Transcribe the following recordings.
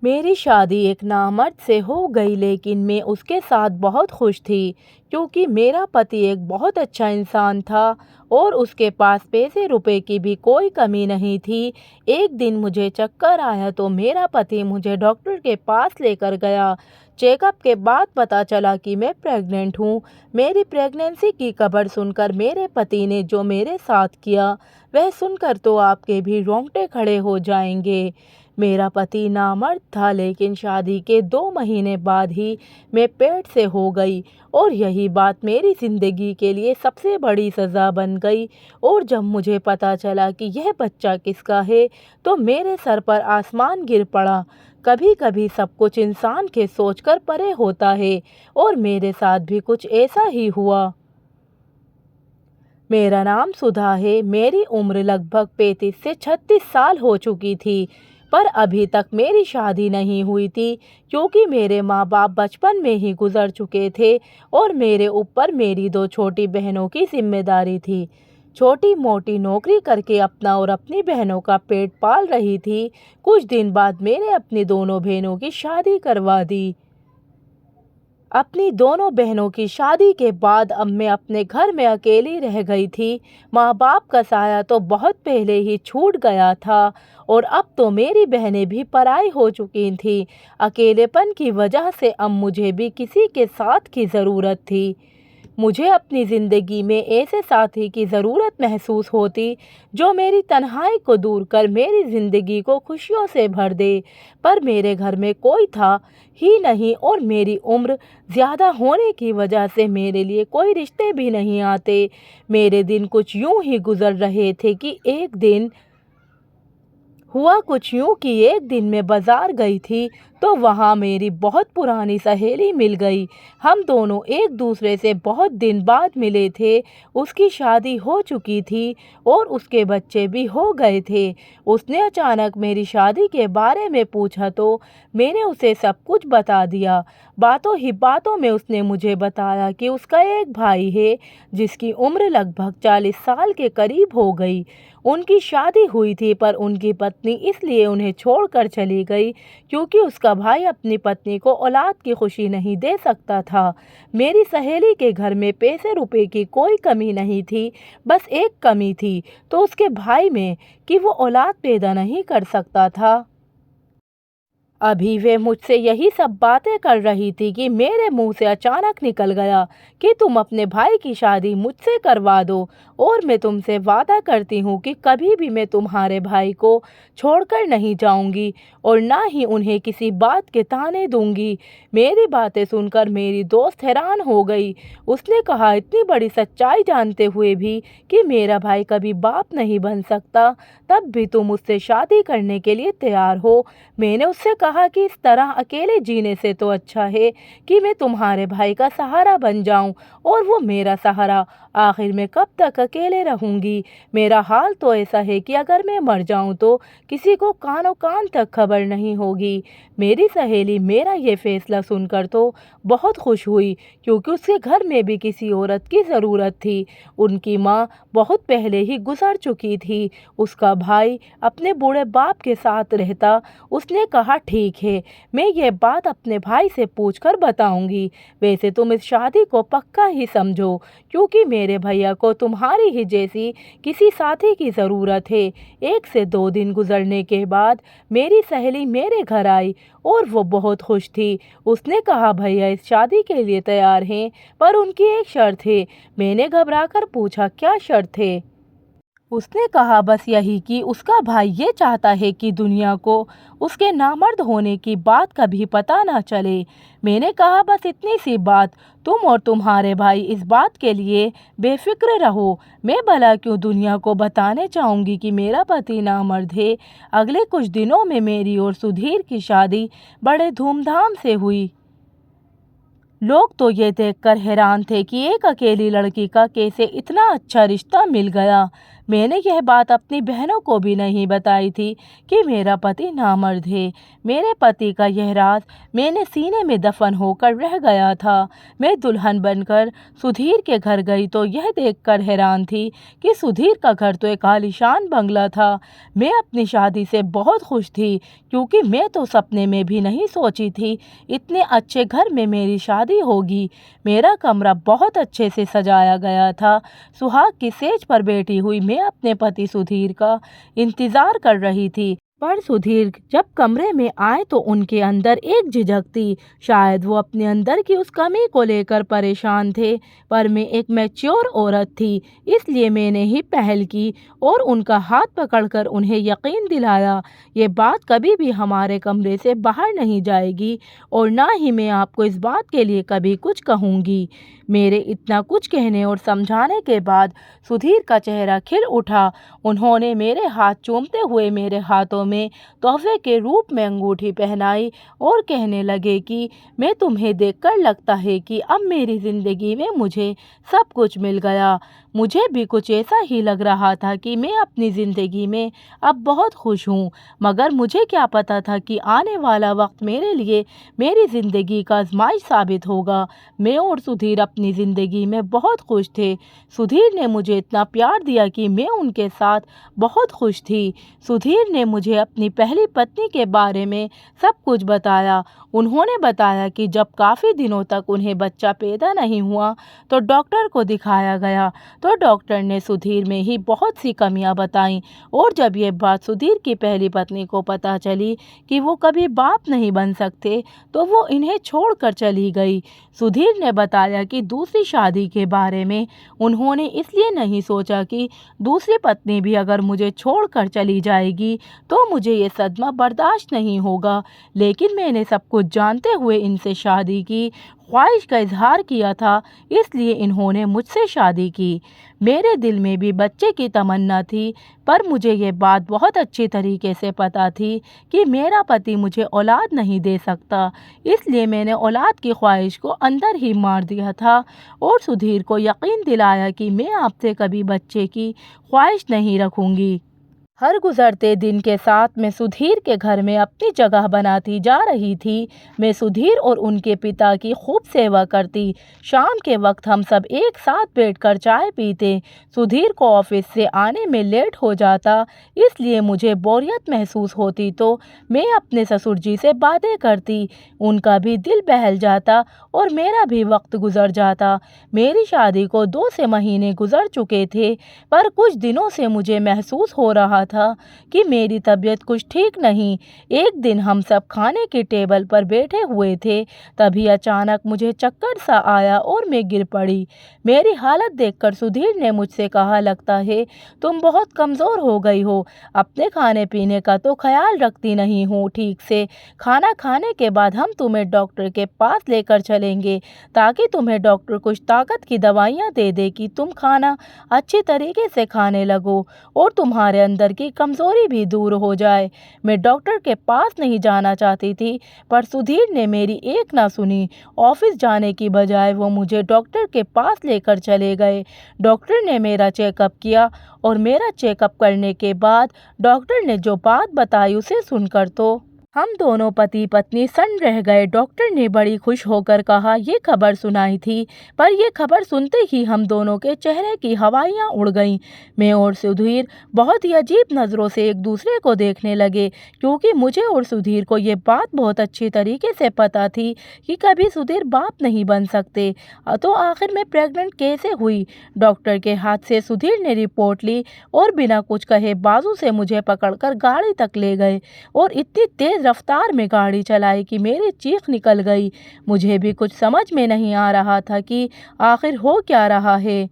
मेरी शादी एक नामर्द से हो गई, लेकिन मैं उसके साथ बहुत खुश थी क्योंकि मेरा पति एक बहुत अच्छा इंसान था और उसके पास पैसे रुपए की भी कोई कमी नहीं थी। एक दिन मुझे चक्कर आया तो मेरा पति मुझे डॉक्टर के पास लेकर गया। चेकअप के बाद पता चला कि मैं प्रेग्नेंट हूँ। मेरी प्रेगनेंसी की खबर सुनकर मेरे पति ने जो मेरे साथ किया, वह सुनकर तो आपके भी रोंगटे खड़े हो जाएंगे। मेरा पति नामर्द था, लेकिन शादी के 2 महीने बाद ही मैं पेट से हो गई और यही बात मेरी ज़िंदगी के लिए सबसे बड़ी सज़ा बन गई। और जब मुझे पता चला कि यह बच्चा किसका है, तो मेरे सर पर आसमान गिर पड़ा। कभी कभी सब कुछ इंसान के सोचकर परे होता है और मेरे साथ भी कुछ ऐसा ही हुआ। मेरा नाम सुधा है। मेरी उम्र लगभग 35 से 36 साल हो चुकी थी, पर अभी तक मेरी शादी नहीं हुई थी क्योंकि मेरे माँ बाप बचपन में ही गुजर चुके थे और मेरे ऊपर मेरी 2 छोटी बहनों की जिम्मेदारी थी। छोटी मोटी नौकरी करके अपना और अपनी बहनों का पेट पाल रही थी। कुछ दिन बाद मैंने अपनी दोनों बहनों की शादी करवा दी। अपनी दोनों बहनों की शादी के बाद अब मैं अपने घर में अकेली रह गई थी। माँ बाप का साया तो बहुत पहले ही छूट गया था और अब तो मेरी बहनें भी पराई हो चुकी थीं। अकेलेपन की वजह से अब मुझे भी किसी के साथ की ज़रूरत थी। मुझे अपनी ज़िंदगी में ऐसे साथी की ज़रूरत महसूस होती जो मेरी तन्हाई को दूर कर मेरी ज़िंदगी को खुशियों से भर दे। पर मेरे घर में कोई था ही नहीं और मेरी उम्र ज़्यादा होने की वजह से मेरे लिए कोई रिश्ते भी नहीं आते। मेरे दिन कुछ यूं ही गुजर रहे थे कि एक दिन हुआ कुछ यूं कि एक दिन मैं बाजार गई थी तो वहाँ मेरी बहुत पुरानी सहेली मिल गई। हम दोनों एक दूसरे से बहुत दिन बाद मिले थे। उसकी शादी हो चुकी थी और उसके बच्चे भी हो गए थे। उसने अचानक मेरी शादी के बारे में पूछा तो मैंने उसे सब कुछ बता दिया। बातों ही बातों में उसने मुझे बताया कि उसका एक भाई है जिसकी उम्र लगभग 40 साल के करीब हो गई। उनकी शादी हुई थी पर उनकी पत्नी इसलिए उन्हें छोड़कर चली गई क्योंकि उसका भाई अपनी पत्नी को औलाद की खुशी नहीं दे सकता था। मेरी सहेली के घर में पैसे रुपए की कोई कमी नहीं थी, बस एक कमी थी तो उसके भाई में कि वो औलाद पैदा नहीं कर सकता था। अभी वे मुझसे यही सब बातें कर रही थी कि मेरे मुंह से अचानक निकल गया कि तुम अपने भाई की शादी मुझसे करवा दो और मैं तुमसे वादा करती हूँ कि कभी भी मैं तुम्हारे भाई को छोड़कर नहीं जाऊंगी और ना ही उन्हें किसी बात के ताने दूंगी। मेरी बातें सुनकर मेरी दोस्त हैरान हो गई। उसने कहा, इतनी बड़ी सच्चाई जानते हुए भी कि मेरा भाई कभी बाप नहीं बन सकता, तब भी तुम उससे शादी करने के लिए तैयार हो। मैंने उससे कहा कि इस तरह अकेले जीने से तो अच्छा है कि मैं तुम्हारे भाई का सहारा बन जाऊं और वो मेरा सहारा। आखिर में कब तक अकेले रहूंगी? मेरा हाल तो ऐसा है कि अगर मैं मर जाऊं तो किसी को कानों कान तक खबर नहीं होगी। मेरी सहेली मेरा ये फैसला सुनकर तो बहुत खुश हुई क्योंकि उसके घर में भी किसी औरत की ज़रूरत थी। उनकी माँ बहुत पहले ही गुजर चुकी थी। उसका भाई अपने बूढ़े बाप के साथ रहता। उसने कहा, ठीक है, मैं ये बात अपने भाई से पूछकर बताऊंगी। वैसे तुम इस शादी को पक्का ही समझो क्योंकि मेरे भैया को तुम्हारी ही जैसी किसी साथी की ज़रूरत है। 1 से 2 दिन गुजरने के बाद मेरी सहेली मेरे घर आई और वो बहुत खुश थी। उसने कहा, भैया इस शादी के लिए तैयार हैं, पर उनकी एक शर्त है। मैंने घबराकर पूछा, क्या शर्त है? उसने कहा, बस यही कि उसका भाई ये चाहता है कि दुनिया को उसके नामर्द होने की बात कभी पता ना चले। मैंने कहा, बस इतनी सी बात, तुम और तुम्हारे भाई इस बात के लिए बेफिक्र रहो। मैं भला क्यों दुनिया को बताने चाहूँगी कि मेरा पति नामर्द है। अगले कुछ दिनों में मेरी और सुधीर की शादी बड़े धूमधाम से हुई। लोग तो ये देखकर हैरान थे कि एक अकेली लड़की का कैसे इतना अच्छा रिश्ता मिल गया। मैंने यह बात अपनी बहनों को भी नहीं बताई थी कि मेरा पति नामर्द है। मेरे पति का यह राज मेरे सीने में दफन होकर रह गया था। मैं दुल्हन बनकर सुधीर के घर गई तो यह देखकर हैरान थी कि सुधीर का घर तो एक आलीशान बंगला था। मैं अपनी शादी से बहुत खुश थी क्योंकि मैं तो सपने में भी नहीं सोची थी इतने अच्छे घर में मेरी शादी होगी। मेरा कमरा बहुत अच्छे से सजाया गया था। सुहाग की सेज पर बैठी हुई मैं अपने पति सुधीर का इंतजार कर रही थी। पर सुधीर जब कमरे में आए तो उनके अंदर एक झिझक थी। शायद वो अपने अंदर की उस कमी को लेकर परेशान थे। पर मैं एक मैच्योर औरत थी, इसलिए मैंने ही पहल की और उनका हाथ पकड़कर उन्हें यकीन दिलाया ये बात कभी भी हमारे कमरे से बाहर नहीं जाएगी और ना ही मैं आपको इस बात के लिए कभी कुछ कहूँगी। मेरे इतना कुछ कहने और समझाने के बाद सुधीर का चेहरा खिल उठा। उन्होंने मेरे हाथ चूमते हुए मेरे हाथों में तोहफे के रूप में अंगूठी पहनाई और कहने लगे कि मैं तुम्हें देखकर लगता है कि अब मेरी ज़िंदगी में मुझे सब कुछ मिल गया। मुझे भी कुछ ऐसा ही लग रहा था कि मैं अपनी ज़िंदगी में अब बहुत खुश हूँ, मगर मुझे क्या पता था कि आने वाला वक्त मेरे लिए मेरी ज़िंदगी का आजमाइश साबित होगा। मैं और सुधीर अपनी ज़िंदगी में बहुत खुश थे। सुधीर ने मुझे इतना प्यार दिया कि मैं उनके साथ बहुत खुश थी। सुधीर ने मुझे अपनी पहली पत्नी के बारे में सब कुछ बताया। उन्होंने बताया कि जब काफ़ी दिनों तक उन्हें बच्चा पैदा नहीं हुआ तो डॉक्टर को दिखाया गया, तो डॉक्टर ने सुधीर में ही बहुत सी कमियां बताईं और जब ये बात सुधीर की पहली पत्नी को पता चली कि वो कभी बाप नहीं बन सकते तो वो इन्हें छोड़कर चली गई। सुधीर ने बताया कि दूसरी शादी के बारे में उन्होंने इसलिए नहीं सोचा कि दूसरी पत्नी भी अगर मुझे छोड़कर चली जाएगी तो मुझे ये सदमा बर्दाश्त नहीं होगा, लेकिन मैंने सब कुछ जानते हुए इनसे शादी की, ख्वाहिश का इजहार किया था, इसलिए इन्होंने मुझसे शादी की। मेरे दिल में भी बच्चे की तमन्ना थी, पर मुझे ये बात बहुत अच्छी तरीके से पता थी कि मेरा पति मुझे औलाद नहीं दे सकता, इसलिए मैंने औलाद की ख्वाहिश को अंदर ही मार दिया था और सुधीर को यकीन दिलाया कि मैं आपसे कभी बच्चे की ख्वाहिश नहीं रखूँगी। हर गुजरते दिन के साथ मैं सुधीर के घर में अपनी जगह बनाती जा रही थी। मैं सुधीर और उनके पिता की खूब सेवा करती। शाम के वक्त हम सब एक साथ बैठकर चाय पीते। सुधीर को ऑफिस से आने में लेट हो जाता, इसलिए मुझे बोरियत महसूस होती तो मैं अपने ससुर जी से बातें करती। उनका भी दिल बहल जाता और मेरा भी वक्त गुजर जाता। मेरी शादी को 2 से महीने गुजर चुके थे, पर कुछ दिनों से मुझे महसूस हो रहा था कि मेरी तबीयत कुछ ठीक नहीं। एक दिन हम सब खाने की टेबल पर बैठे हुए थे, तभी अचानक मुझे चक्कर सा आया और मैं गिर पड़ी। मेरी हालत देखकर सुधीर ने मुझसे कहा, लगता है तुम बहुत कमज़ोर हो गई हो, अपने खाने पीने का तो ख्याल रखती नहीं हो ठीक से। खाना खाने के बाद हम तुम्हें डॉक्टर के पास लेकर चलेंगे ताकि तुम्हें डॉक्टर कुछ ताकत की दवाइयाँ दे दे कि तुम खाना अच्छी तरीके से खाने लगो और तुम्हारे अंदर की कमज़ोरी भी दूर हो जाए। मैं डॉक्टर के पास नहीं जाना चाहती थी, पर सुधीर ने मेरी एक ना सुनी। ऑफिस जाने की बजाय वो मुझे डॉक्टर के पास लेकर चले गए। डॉक्टर ने मेरा चेकअप किया और मेरा चेकअप करने के बाद डॉक्टर ने जो बात बताई उसे सुनकर तो हम दोनों पति पत्नी सन्न रह गए। डॉक्टर ने बड़ी खुश होकर कहा, ये खबर सुनाई थी, पर यह खबर सुनते ही हम दोनों के चेहरे की हवाइयाँ उड़ गईं। मैं और सुधीर बहुत ही अजीब नज़रों से एक दूसरे को देखने लगे, क्योंकि मुझे और सुधीर को ये बात बहुत अच्छी तरीके से पता थी कि कभी सुधीर बाप नहीं बन सकते। तो आखिर में प्रेग्नेंट कैसे हुई? डॉक्टर के हाथ से सुधीर ने रिपोर्ट ली और बिना कुछ कहे बाजू से मुझे पकड़कर गाड़ी तक ले गए और इतनी तेज रफ्तार में गाड़ी चलाई कि मेरी चीख निकल गई। मुझे भी कुछ समझ में नहीं आ रहा था कि आखिर हो क्या रहा है।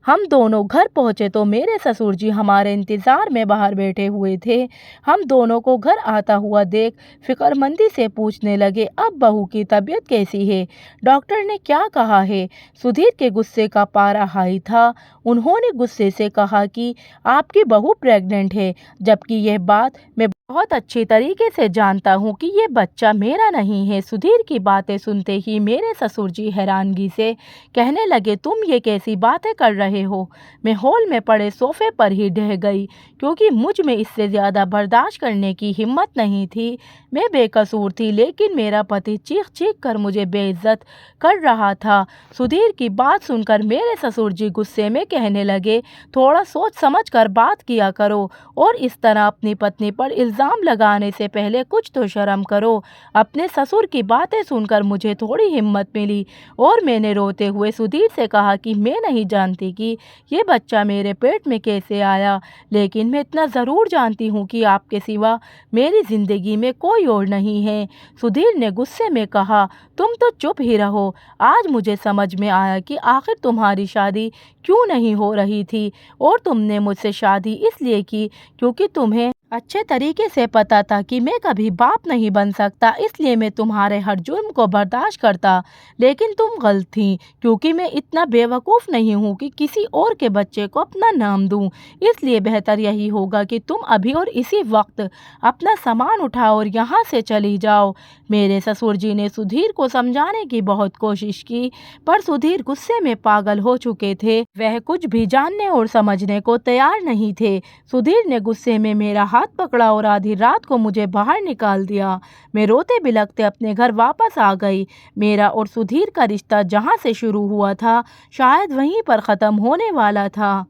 हम दोनों घर पहुंचे तो मेरे ससुर जी हमारे इंतज़ार में बाहर बैठे हुए थे। हम दोनों को घर आता हुआ देख फिक्रमंदी से पूछने लगे, अब बहू की तबीयत कैसी है? डॉक्टर ने क्या कहा है? सुधीर के गुस्से का पारा हाई था। उन्होंने गुस्से से कहा कि आपकी बहू प्रेग्नेंट है, जबकि यह बात मैं बहुत अच्छी तरीके से जानता हूँ कि ये बच्चा मेरा नहीं है। सुधीर की बातें सुनते ही मेरे ससुर जी हैरानगी से कहने लगे, तुम ये कैसी बातें कर रहे हो। मैं हॉल में पड़े सोफे पर ही ढह गई, क्योंकि मुझ में इससे ज़्यादा बर्दाश्त करने की हिम्मत नहीं थी। मैं बेकसूर थी, लेकिन मेरा पति चीख चीख कर मुझे बेइज्जत कर रहा था। सुधीर की बात सुनकर मेरे ससुर जी गुस्से में कहने लगे, थोड़ा सोच समझ कर बात किया करो, और इस तरह अपनी पत्नी पर इल्ज़ाम लगाने से पहले कुछ तो शर्म करो। अपने ससुर की बातें सुनकर मुझे थोड़ी हिम्मत मिली, और मैंने रोते हुए सुधीर से कहा कि मैं नहीं जानती कि ये बच्चा मेरे पेट में कैसे आया, लेकिन मैं इतना ज़रूर जानती हूँ कि आपके सिवा मेरी ज़िंदगी में कोई और नहीं है। सुधीर ने गुस्से में कहा, तुम तो चुप ही रहो। आज मुझे समझ में आया कि आखिर तुम्हारी शादी क्यों नहीं हो रही थी, और तुमने मुझसे शादी इसलिए की क्योंकि तुम्हें अच्छे तरीके से पता था कि मैं कभी बाप नहीं बन सकता, इसलिए मैं तुम्हारे हर जुर्म को बर्दाश्त करता। लेकिन तुम गलत थी, क्योंकि मैं इतना बेवकूफ़ नहीं हूँ कि किसी और के बच्चे को अपना नाम दूँ। इसलिए बेहतर यही होगा कि तुम अभी और इसी वक्त अपना सामान उठाओ और यहाँ से चली जाओ। मेरे ससुर जी ने सुधीर को समझाने की बहुत कोशिश की, पर सुधीर गुस्से में पागल हो चुके थे। वह कुछ भी जानने और समझने को तैयार नहीं थे। सुधीर ने गुस्से में मेरा हाथ पकड़ा और आधी रात को मुझे बाहर निकाल दिया। मैं रोते बिलखते अपने घर वापस आ गई। मेरा और सुधीर का रिश्ता जहाँ से शुरू हुआ था, शायद वहीं पर ख़त्म होने वाला था।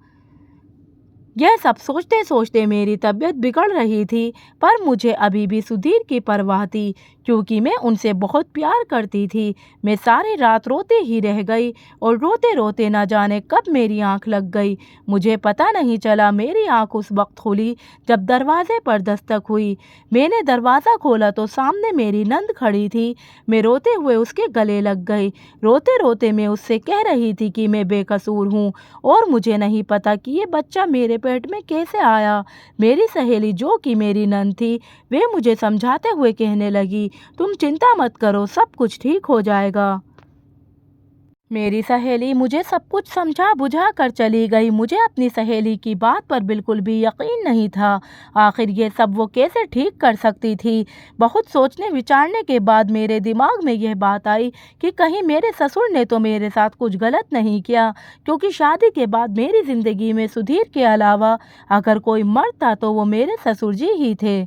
यह सब सोचते सोचते मेरी तबीयत बिगड़ रही थी, पर मुझे अभी भी सुधीर की परवाह थी, क्योंकि मैं उनसे बहुत प्यार करती थी। मैं सारी रात रोते ही रह गई, और रोते रोते न जाने कब मेरी आंख लग गई। मुझे पता नहीं चला मेरी आंख उस वक्त खुली जब दरवाजे पर दस्तक हुई। मैंने दरवाज़ा खोला तो सामने मेरी नंद खड़ी थी। मैं रोते हुए उसके गले लग गई। रोते रोते मैं उससे कह रही थी कि मैं बेकसूर हूँ, और मुझे नहीं पता कि ये बच्चा मेरे पेट में कैसे आया। मेरी सहेली, जो कि मेरी नंद थी, वे मुझे समझाते हुए कहने लगी, तुम चिंता मत करो, सब कुछ ठीक हो जाएगा। मेरी सहेली मुझे सब कुछ समझा बुझा कर चली गई। मुझे अपनी सहेली की बात पर बिल्कुल भी यकीन नहीं था। आखिर ये सब वो कैसे ठीक कर सकती थी। बहुत सोचने विचारने के बाद मेरे दिमाग में यह बात आई कि कहीं मेरे ससुर ने तो मेरे साथ कुछ गलत नहीं किया, क्योंकि शादी के बाद मेरी ज़िंदगी में सुधीर के अलावा अगर कोई मर्द था तो वो मेरे ससुर जी ही थे।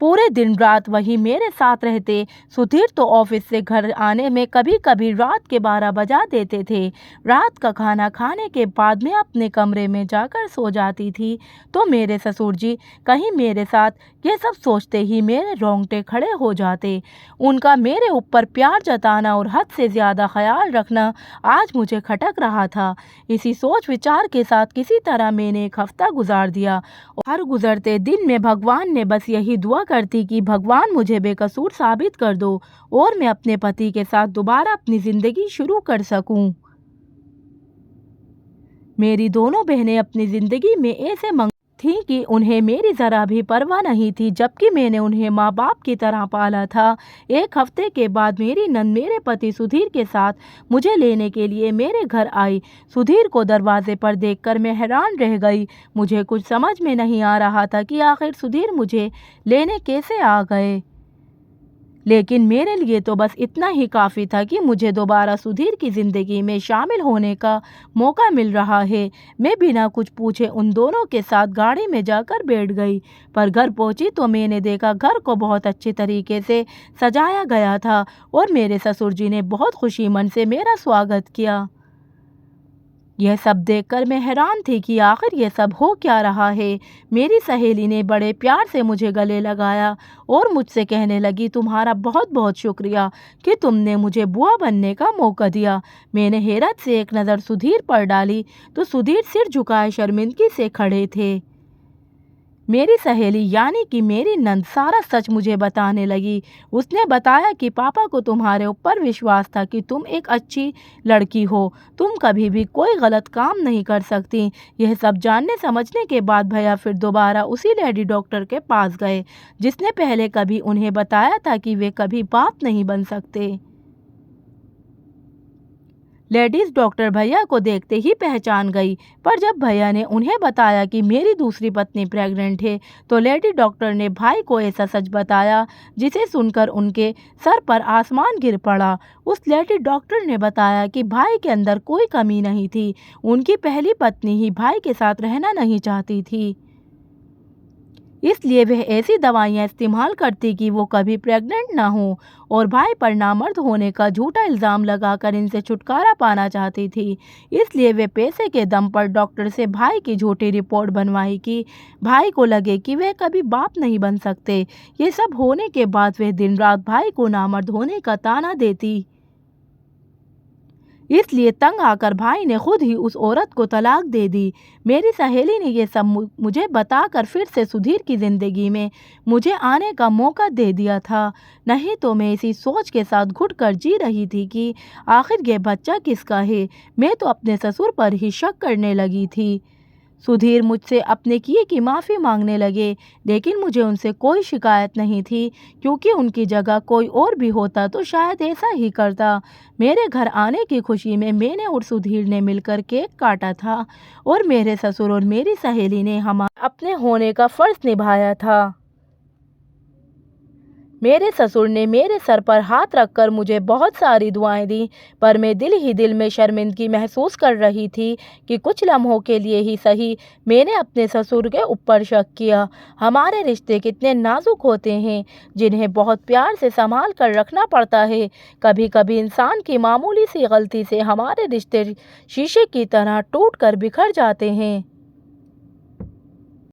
पूरे दिन रात वही मेरे साथ रहते। सुधीर तो ऑफिस से घर आने में कभी कभी रात के 12 बजा देते थे। रात का खाना खाने के बाद मैं अपने कमरे में जाकर सो जाती थी, तो मेरे ससुर जी कहीं मेरे साथ ये सब सोचते ही मेरे रोंगटे खड़े हो जाते। उनका मेरे ऊपर प्यार जताना और हद से ज़्यादा ख्याल रखना आज मुझे खटक रहा था। इसी सोच विचार के साथ किसी तरह मैंने एक हफ्ता गुजार दिया। हर गुजरते दिन में भगवान ने बस यही दुआ करती कि भगवान मुझे बेकसूर साबित कर दो, और मैं अपने पति के साथ दोबारा अपनी ज़िंदगी शुरू कर सकूं। मेरी दोनों बहनें अपनी ज़िंदगी में ऐसे मंग थीं कि उन्हें मेरी ज़रा भी परवाह नहीं थी, जबकि मैंने उन्हें माँ बाप की तरह पाला था। एक हफ्ते के बाद मेरी नंद मेरे पति सुधीर के साथ मुझे लेने के लिए मेरे घर आई। सुधीर को दरवाजे पर देखकर मैं हैरान रह गई। मुझे कुछ समझ में नहीं आ रहा था कि आखिर सुधीर मुझे लेने कैसे आ गए, लेकिन मेरे लिए तो बस इतना ही काफ़ी था कि मुझे दोबारा सुधीर की ज़िंदगी में शामिल होने का मौका मिल रहा है। मैं बिना कुछ पूछे उन दोनों के साथ गाड़ी में जाकर बैठ गई, पर घर पहुंची तो मैंने देखा घर को बहुत अच्छे तरीके से सजाया गया था, और मेरे ससुर जी ने बहुत खुशी मन से मेरा स्वागत किया। यह सब देखकर मैं हैरान थी कि आखिर यह सब हो क्या रहा है। मेरी सहेली ने बड़े प्यार से मुझे गले लगाया और मुझसे कहने लगी, तुम्हारा बहुत बहुत शुक्रिया कि तुमने मुझे बुआ बनने का मौका दिया। मैंने हैरत से एक नज़र सुधीर पर डाली तो सुधीर सिर झुकाए शर्मिंदगी से खड़े थे। मेरी सहेली यानी कि मेरी नंद सारा सच मुझे बताने लगी। उसने बताया कि पापा को तुम्हारे ऊपर विश्वास था कि तुम एक अच्छी लड़की हो, तुम कभी भी कोई गलत काम नहीं कर सकती। यह सब जानने समझने के बाद भैया फिर दोबारा उसी लेडी डॉक्टर के पास गए, जिसने पहले कभी उन्हें बताया था कि वे कभी बाप नहीं बन सकते। लेडीज डॉक्टर भैया को देखते ही पहचान गई, पर जब भैया ने उन्हें बताया कि मेरी दूसरी पत्नी प्रेग्नेंट है तो लेडी डॉक्टर ने भाई को ऐसा सच बताया जिसे सुनकर उनके सर पर आसमान गिर पड़ा। उस लेडी डॉक्टर ने बताया कि भाई के अंदर कोई कमी नहीं थी, उनकी पहली पत्नी ही भाई के साथ रहना नहीं चाहती थी, इसलिए वह ऐसी दवाइयाँ इस्तेमाल करती कि वो कभी प्रेग्नेंट ना हो, और भाई पर नामर्द होने का झूठा इल्ज़ाम लगाकर इनसे छुटकारा पाना चाहती थी। इसलिए वे पैसे के दम पर डॉक्टर से भाई की झूठी रिपोर्ट बनवाई कि भाई को लगे कि वह कभी बाप नहीं बन सकते। ये सब होने के बाद वह दिन रात भाई को नामर्द होने का ताना देती। इसलिए तंग आकर भाई ने खुद ही उस औरत को तलाक दे दी। मेरी सहेली ने ये सब मुझे बताकर फिर से सुधीर की ज़िंदगी में मुझे आने का मौका दे दिया था, नहीं तो मैं इसी सोच के साथ घुटकर जी रही थी कि आखिर ये बच्चा किसका है। मैं तो अपने ससुर पर ही शक करने लगी थी। सुधीर मुझसे अपने किए की माफ़ी मांगने लगे, लेकिन मुझे उनसे कोई शिकायत नहीं थी, क्योंकि उनकी जगह कोई और भी होता तो शायद ऐसा ही करता। मेरे घर आने की खुशी में मैंने और सुधीर ने मिलकर केक काटा था, और मेरे ससुर और मेरी सहेली ने हमारे अपने होने का फ़र्ज़ निभाया था। मेरे ससुर ने मेरे सर पर हाथ रखकर मुझे बहुत सारी दुआएं दी, पर मैं दिल ही दिल में शर्मिंदगी महसूस कर रही थी कि कुछ लम्हों के लिए ही सही मैंने अपने ससुर के ऊपर शक किया। हमारे रिश्ते कितने नाजुक होते हैं, जिन्हें बहुत प्यार से संभाल कर रखना पड़ता है। कभी कभी इंसान की मामूली सी गलती से हमारे रिश्ते शीशे की तरह टूट कर बिखर जाते हैं।